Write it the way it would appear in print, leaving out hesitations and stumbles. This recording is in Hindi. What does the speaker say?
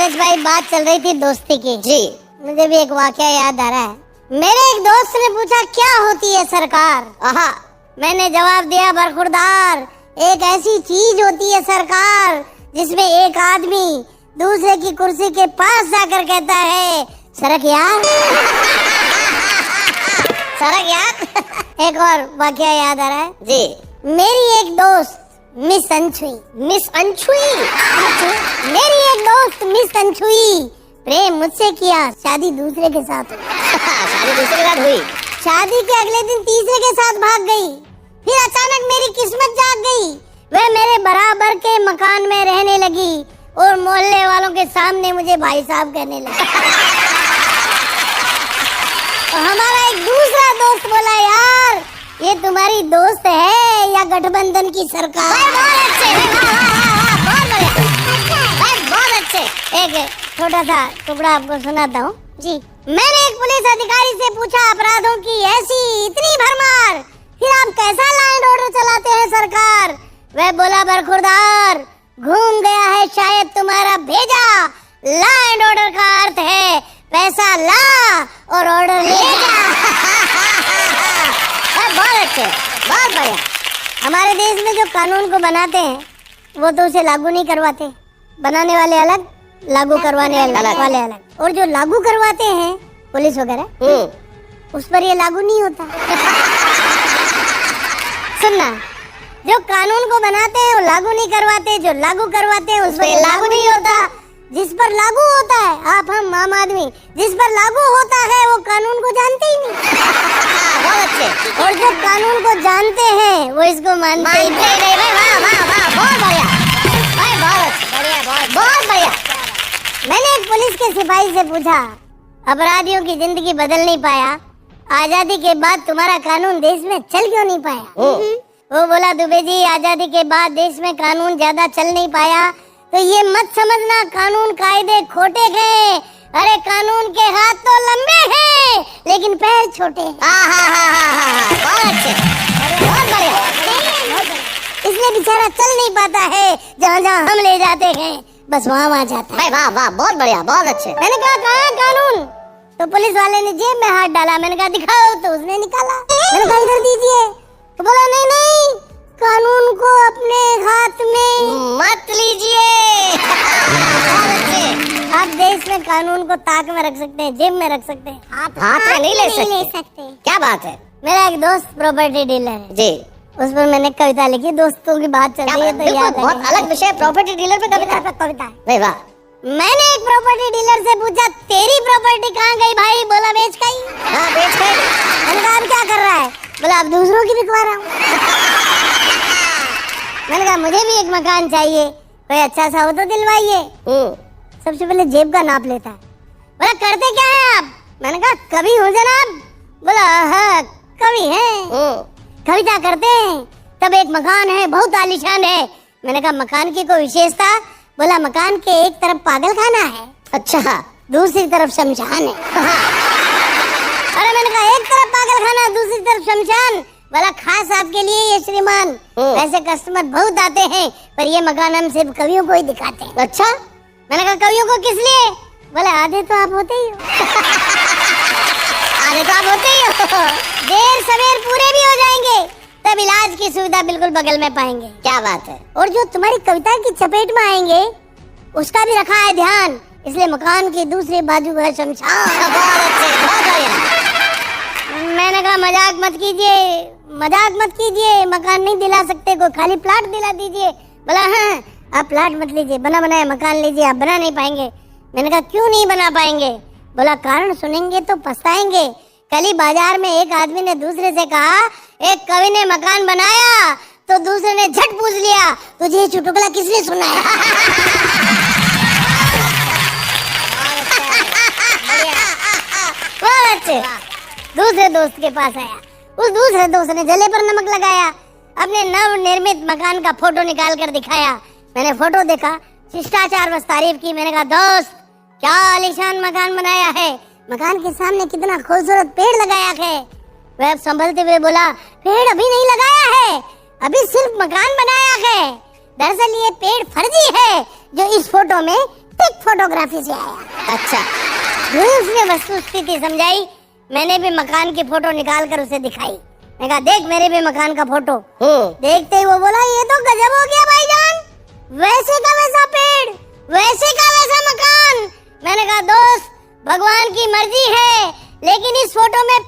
नीरज भाई, बात चल रही थी दोस्ती की। जी। मुझे भी एक वाकया याद आ रहा है। मेरे एक दोस्त ने पूछा क्या होती है सरकार। आहा। मैंने जवाब दिया, बरखुरदार, एक ऐसी चीज होती है सरकार जिसमें एक आदमी दूसरे की कुर्सी के पास जाकर कहता है, सरक यार। सरक यार। एक और वाकया याद आ रहा है जी। मेरी एक दोस्त मिस अनछुई। मिस अनछुई। मेरी एक दोस्त मिस अनछुई प्रेम मुझसे किया, शादी दूसरे के साथ हुई। शादी दूसरे के साथ हुई। शादी के अगले दिन तीसरे के साथ भाग गई। फिर अचानक मेरी किस्मत जाग गई। वह मेरे बराबर के मकान में रहने लगी और मोहल्ले वालों के सामने मुझे भाई साहब कहने लगी। तो हमारा एक दूसरा दोस्त बोला, यार ये तुम्हारी दोस्त है या गठबंधन की सरकार? बहुत अच्छे, बहुत बढ़िया, बहुत अच्छे। एक छोटा सा टुकड़ा आपको सुनाता हूँ जी। मैंने एक पुलिस अधिकारी से पूछा, अपराधों की ऐसी इतनी भरमार, फिर आप कैसा लॉ एंड ऑर्डर चलाते हैं सरकार? वह बोला, बरखुरदार, घूम गया है शायद तुम्हारा भेजा। लॉ एंड ऑर्डर का अर्थ है पैसा ला और ऑर्डर ले जा। बहुत अच्छे, बहुत बढ़िया। हमारे देश में जो कानून को बनाते हैं वो तो उसे लागू नहीं करवाते। बनाने वाले अलग, लागू करवाने वाले अलग। और जो लागू करवाते हैं पुलिस वगैरह, उस पर ये लागू नहीं होता। सुनना, जो कानून को बनाते हैं वो लागू नहीं करवाते, जो लागू करवाते हैं उस पर लागू नहीं होता। जिस पर लागू होता है, आप हम आम आदमी, जिस पर लागू होता है वो कानून को जानते ही नहीं। बहुत अच्छे। और जो कानून को जानते हैं वो इसको मानते ही नहीं। वाह वाह वाह, बहुत बढ़िया भाई, बहुत बढ़िया, बहुत बढ़िया। मैंने एक पुलिस के सिपाही से पूछा, अपराधियों की जिंदगी बदल नहीं पाया, आजादी के बाद तुम्हारा कानून देश में चल क्यों नहीं पाया? वो बोला, दुबे जी, आजादी के बाद देश में कानून ज्यादा चल नहीं पाया तो ये मत समझना कानून कायदे खोटे गए। अरे कानून के हाथ तो लंबे हैं लेकिन पैर छोटे। बहुत अच्छे, बहुत बढ़िया। इसलिए बेचारा चल नहीं पाता है, जहाँ जहाँ हम ले जाते हैं बस वहाँ जाता है। वाह वाह, बहुत बढ़िया, बहुत अच्छे। मैंने कहा, कहाँ है कानून? तो पुलिस वाले ने जेब में हाथ डाला। मैंने कहा, दिखाओ। तो उसने निकाला। मैंने कहा, इधर दीजिए। तो बोला, नहीं नहीं, कानून को अपने हाथ में मत लीजिए। आप देश में कानून को ताक में रख सकते हैं, जेब में रख सकते हैं, हाथ में नहीं ले सकते। क्या बात है? मेरा एक दोस्त प्रॉपर्टी डीलर है जी। उस पर मैंने कविता लिखी। दोस्तों की बात चल रही है तो याद बहुत अलग विषय, प्रॉपर्टी डीलर पे कविता। वाह। मैंने एक प्रॉपर्टी डीलर से पूछा, तेरी प्रॉपर्टी कहाँ गई भाई? बोला, बेच गई। हाँ, बेच गई। मैंने कहा, अब क्या कर रहा है? बोला, अब दूसरों की बिकवा रहा हूँ। मैंने कहा, मुझे भी एक मकान चाहिए, कोई अच्छा सा हो तो दिलवाइए। सबसे पहले जेब का नाप लेता है। बोला, करते क्या है आप? मैंने कहा, कवि हूँ जनाब। बोला, हाँ कवि है, कविता करते हैं। तब एक मकान है, बहुत आलीशान है। मैंने कहा, मकान की कोई विशेषता? बोला, मकान के एक तरफ पागल खाना है, अच्छा, दूसरी तरफ शमशान है। अरे मैंने कहा, एक तरफ पागल खाना, दूसरी तरफ शमशान। बोला, खास आपके लिए ये श्रीमान, ऐसे कस्टमर बहुत आते हैं पर ये मकान हम सिर्फ कवियों को ही दिखाते हैं। अच्छा। मैंने कहा, कवियों को किस लिए? बोला, आधे तो आप होते ही हो। आधे तो आप होते ही हो। देर सवेर पूरे भी हो जाएंगे तब इलाज की सुविधा बिल्कुल बगल में पाएंगे। क्या बात है? और जो तुम्हारी कविता की चपेट में आएंगे उसका भी रखा है ध्यान, इसलिए मकान की दूसरी बाजू है शमशान। बहुत अच्छे, बहुत बढ़िया। मैंने कहा, मजाक मत कीजिए, मजाक मत कीजिए, मकान नहीं दिला सकते, को खाली प्लाट दिला दीजिए। बोला, हाँ आप प्लाट मत लीजिए, बना बनाया मकान लीजिए, आप बना नहीं पाएंगे। मैंने कहा, क्यों नहीं बना पाएंगे? बोला, कारण सुनेंगे तो पछताएंगे। कल ही बाजार में एक आदमी ने दूसरे से कहा, एक कवि ने मकान बनाया, तो दूसरे ने झट पूछ लिया, तुझे ये चुटकुला किसने सुनाया? बहुत अच्छे। दूसरे दोस्त के पास आया, उस दूसरे दोस्त ने जले पर नमक लगाया, अपने नव निर्मित मकान का फोटो निकाल कर दिखाया। मैंने फोटो देखा, शिष्टाचार बस तारीफ की। मैंने कहा, दोस्त क्या आलीशान मकान बनाया है, मकान के सामने कितना खूबसूरत पेड़ लगाया है। वह संभलते हुए बोला, पेड़ अभी नहीं लगाया है, अभी सिर्फ मकान बनाया है। दरअसल ये पेड़ फर्जी है जो इस फोटो में स्टिक फोटोग्राफी से आया। अच्छा, उसने वस्तु स्थिति समझाई, मैंने भी मकान की फोटो निकाल कर उसे दिखाई। मैं कहा देख मेरे भी मकान का फोटो। देखते ही वो बोला ये तो गजब हो गया भाईजान, वैसे का वैसा पेड़, वैसे का वैसा मकान। मैंने कहा दोस्त भगवान की मर्जी है, लेकिन इस फोटो में